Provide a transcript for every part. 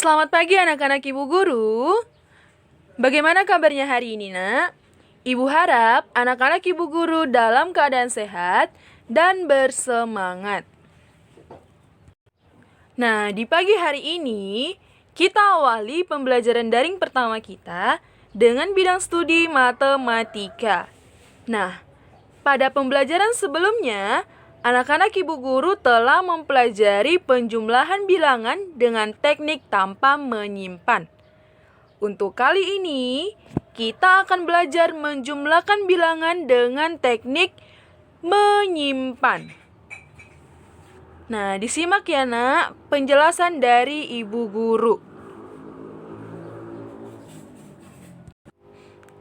Selamat pagi anak-anak Ibu Guru. Bagaimana kabarnya hari ini, Nak? Ibu harap anak-anak Ibu Guru dalam keadaan sehat dan bersemangat. Nah, di pagi hari ini kita awali pembelajaran daring pertama kita dengan bidang studi matematika. Nah, pada pembelajaran sebelumnya, anak-anak Ibu Guru telah mempelajari penjumlahan bilangan dengan teknik tanpa menyimpan. Untuk kali ini, kita akan belajar menjumlahkan bilangan dengan teknik menyimpan. Nah, disimak ya, Nak, penjelasan dari Ibu Guru.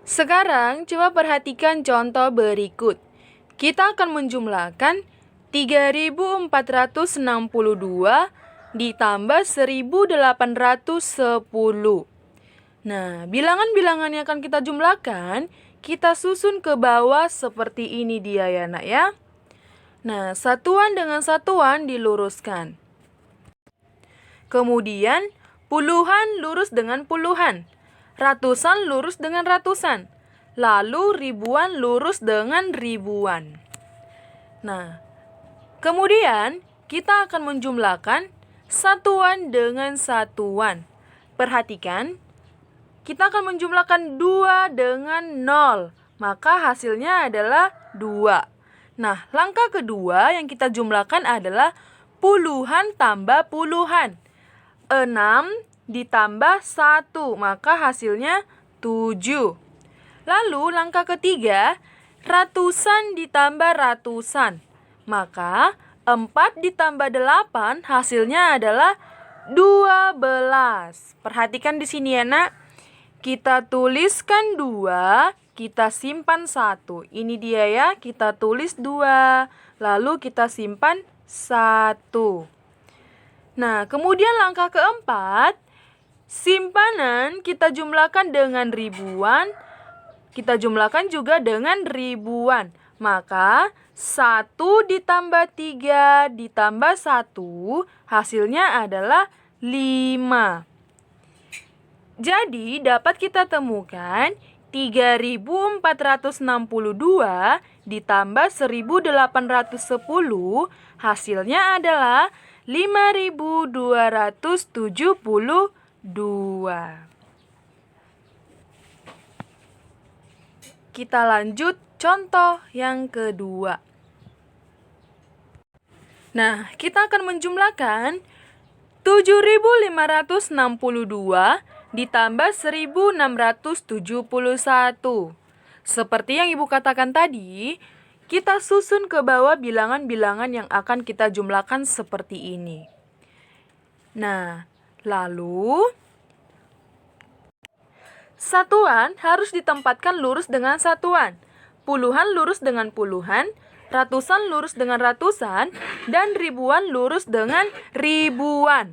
Sekarang, coba perhatikan contoh berikut. Kita akan menjumlahkan 3.462 ditambah 1.810. Nah, bilangan-bilangan yang akan kita jumlahkan, kita susun ke bawah seperti ini dia ya, Nak ya. Nah, satuan dengan satuan diluruskan. Kemudian, puluhan lurus dengan puluhan. Ratusan lurus dengan ratusan. Lalu ribuan lurus dengan ribuan. Nah, kemudian kita akan menjumlahkan satuan dengan satuan. Perhatikan, kita akan menjumlahkan 2 dengan 0. Maka hasilnya adalah 2. Nah, langkah kedua yang kita jumlahkan adalah puluhan tambah puluhan. 6 ditambah 1, maka hasilnya 7. Lalu langkah ketiga, ratusan ditambah ratusan. Maka 4 ditambah 8 hasilnya adalah 12. Perhatikan di sini ya, Nak. Kita tuliskan 2, kita simpan 1. Ini dia ya, kita tulis 2, lalu kita simpan 1. Nah, kemudian langkah keempat, simpanan kita jumlahkan dengan ribuan, kita jumlahkan juga dengan ribuan. Maka 1 ditambah 3 ditambah 1 hasilnya adalah 5. Jadi dapat kita temukan 3.462 ditambah 1.810 hasilnya adalah 5.272. Kita lanjut contoh yang kedua. Nah, kita akan menjumlahkan 7.562 ditambah 1.671. Seperti yang Ibu katakan tadi, kita susun ke bawah bilangan-bilangan yang akan kita jumlahkan seperti ini. Nah, lalu satuan harus ditempatkan lurus dengan satuan. Puluhan lurus dengan puluhan, ratusan lurus dengan ratusan, dan ribuan lurus dengan ribuan.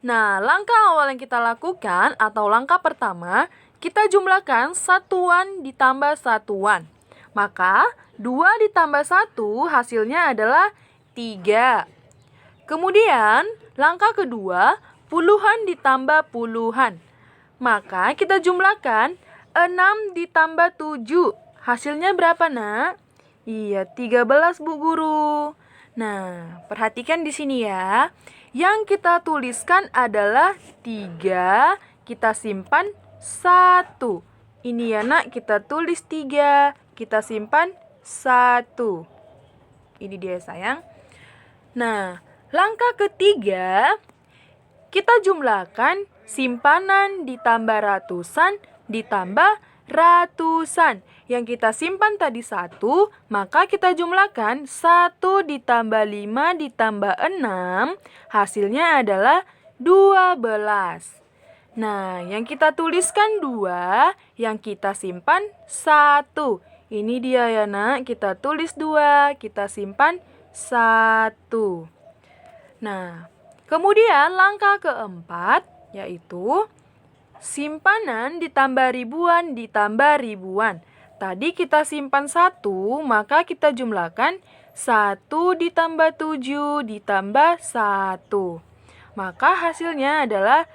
Nah, langkah awal yang kita lakukan atau langkah pertama, kita jumlahkan satuan ditambah satuan. Maka 2 ditambah 1 hasilnya adalah 3. Kemudian, langkah kedua, puluhan ditambah puluhan. Maka kita jumlahkan 6 ditambah 7. Hasilnya berapa, Nak? Iya, 13, Bu Guru. Nah, perhatikan di sini ya. Yang kita tuliskan adalah 3, kita simpan 1. Ini ya, Nak, kita tulis 3, kita simpan 1. Ini dia sayang. Nah, langkah ketiga, kita jumlahkan simpanan ditambah ratusan ditambah ratusan. Yang kita simpan tadi 1, maka kita jumlahkan 1 ditambah 5 ditambah 6, hasilnya adalah 12. Nah, yang kita tuliskan 2, yang kita simpan 1. Ini dia ya, Nak, kita tulis 2, kita simpan 1. Nah, kemudian langkah keempat, yaitu simpanan ditambah ribuan ditambah ribuan. Tadi kita simpan 1, maka kita jumlahkan 1 ditambah 7 ditambah 1. Maka hasilnya adalah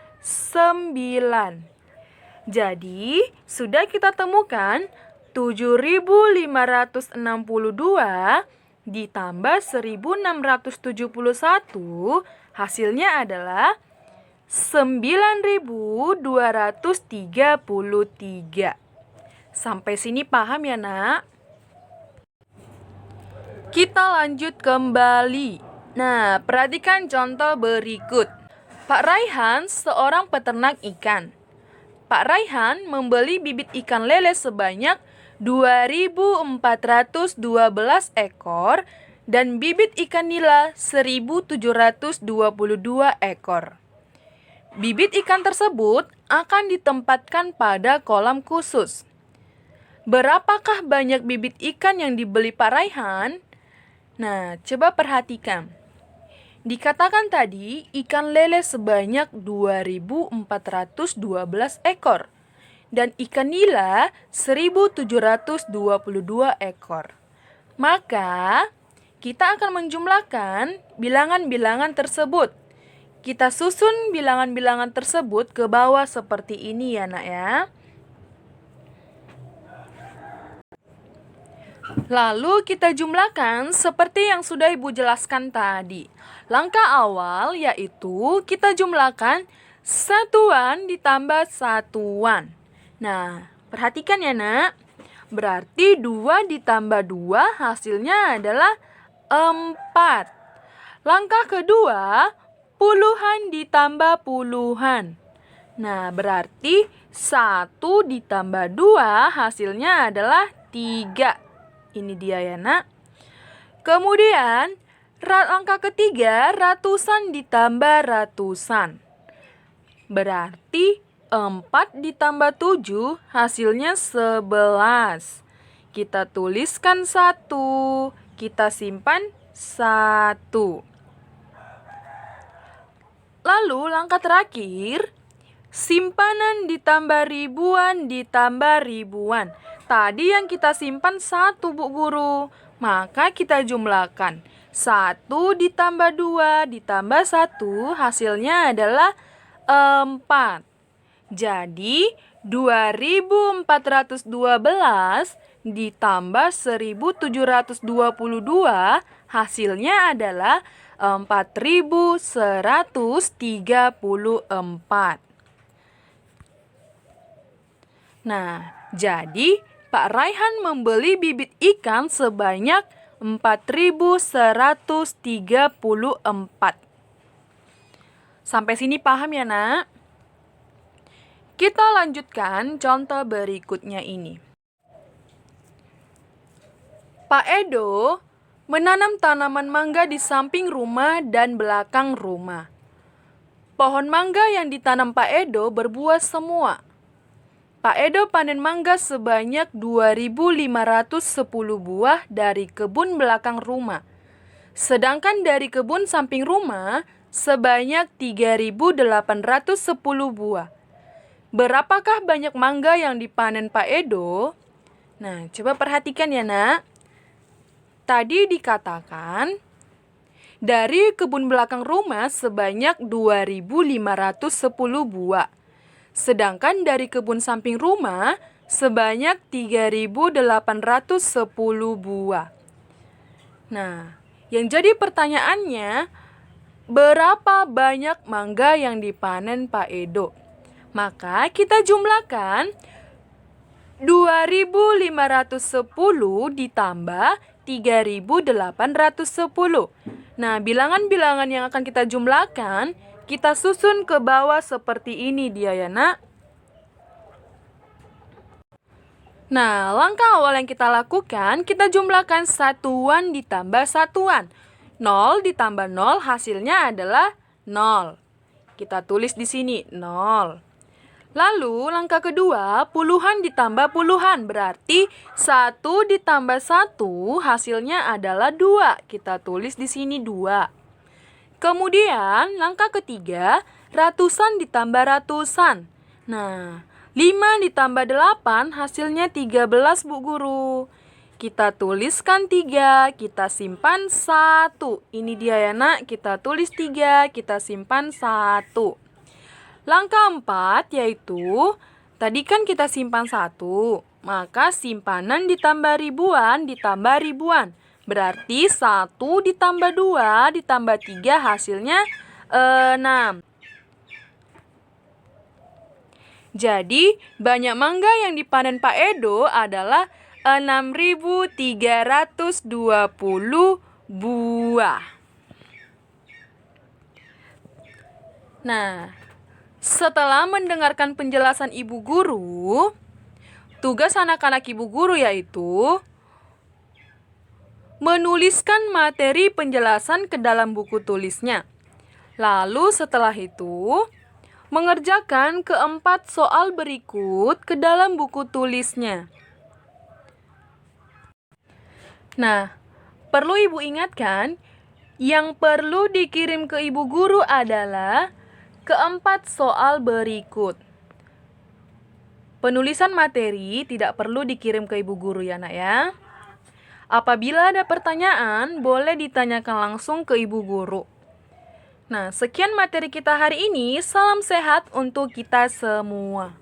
Jadi, sudah kita temukan 7.562 ditambah 1.671, hasilnya adalah 9.233. Sampai sini paham ya, Nak? Kita lanjut kembali. Nah, perhatikan contoh berikut. Pak Raihan seorang peternak ikan. Pak Raihan membeli bibit ikan lele sebanyak 2.412 ekor dan bibit ikan nila 1.722 ekor. Bibit ikan tersebut akan ditempatkan pada kolam khusus. Berapakah banyak bibit ikan yang dibeli Pak Raihan? Nah, coba perhatikan. Dikatakan tadi ikan lele sebanyak 2.412 ekor dan ikan nila 1.722 ekor. Maka, kita akan menjumlahkan bilangan-bilangan tersebut. Kita susun bilangan-bilangan tersebut ke bawah seperti ini ya, Nak ya. Lalu kita jumlahkan seperti yang sudah Ibu jelaskan tadi. Langkah awal yaitu kita jumlahkan satuan ditambah satuan. Nah, perhatikan ya, Nak. Berarti 2 ditambah 2 hasilnya adalah 4. Langkah kedua, puluhan ditambah puluhan. Nah, berarti 1 ditambah 2 hasilnya adalah 3. Ini dia ya, Nak. Kemudian, langkah ketiga, ratusan ditambah ratusan. Berarti 4 ditambah 7 hasilnya 11. Kita tuliskan 1, kita simpan 1. Lalu langkah terakhir, simpanan ditambah ribuan ditambah ribuan. Tadi yang kita simpan 1, Bu Guru. Maka kita jumlahkan. 1 ditambah 2 ditambah 1 hasilnya adalah 4. Jadi 2.412 ditambah 1.722 hasilnya adalah 4.134. Nah, jadi Pak Raihan membeli bibit ikan sebanyak 4.134. Sampai sini paham ya, Nak? Kita lanjutkan contoh berikutnya ini. Pak Edo menanam tanaman mangga di samping rumah dan belakang rumah. Pohon mangga yang ditanam Pak Edo berbuah semua. Pak Edo panen mangga sebanyak 2.510 buah dari kebun belakang rumah. Sedangkan dari kebun samping rumah sebanyak 3.810 buah. Berapakah banyak mangga yang dipanen Pak Edo? Nah, coba perhatikan ya, Nak. Tadi dikatakan dari kebun belakang rumah sebanyak 2.510 buah. Sedangkan dari kebun samping rumah sebanyak 3.810 buah. Nah, yang jadi pertanyaannya, berapa banyak mangga yang dipanen Pak Edo? Maka kita jumlahkan 2.510 ditambah 3.810. Nah, bilangan-bilangan yang akan kita jumlahkan, kita susun ke bawah seperti ini dia ya, Nak. Nah, langkah awal yang kita lakukan, kita jumlahkan satuan ditambah satuan. 0 ditambah 0 hasilnya adalah 0. Kita tulis di sini 0. Lalu langkah kedua, puluhan ditambah puluhan. Berarti 1 ditambah 1 hasilnya adalah 2. Kita tulis di sini 2. Kemudian langkah ketiga, ratusan ditambah ratusan. Nah, 5 ditambah 8 hasilnya 13, Bu Guru. Kita tuliskan 3, kita simpan 1. Ini dia ya, Nak, kita tulis 3, kita simpan 1. Langkah 4 yaitu, tadi kan kita simpan 1, maka simpanan ditambah ribuan ditambah ribuan. Berarti 1 ditambah 2 ditambah 3 hasilnya 6. Jadi, banyak mangga yang dipanen Pak Edo adalah 6.320 buah. Nah, setelah mendengarkan penjelasan Ibu Guru, tugas anak-anak Ibu Guru yaitu menuliskan materi penjelasan ke dalam buku tulisnya. Lalu setelah itu, mengerjakan keempat soal berikut ke dalam buku tulisnya. Nah, perlu Ibu ingatkan, yang perlu dikirim ke Ibu Guru adalah keempat soal berikut. Penulisan materi tidak perlu dikirim ke Ibu Guru ya, Nak ya. Apabila ada pertanyaan, boleh ditanyakan langsung ke Ibu Guru. Nah, sekian materi kita hari ini. Salam sehat untuk kita semua.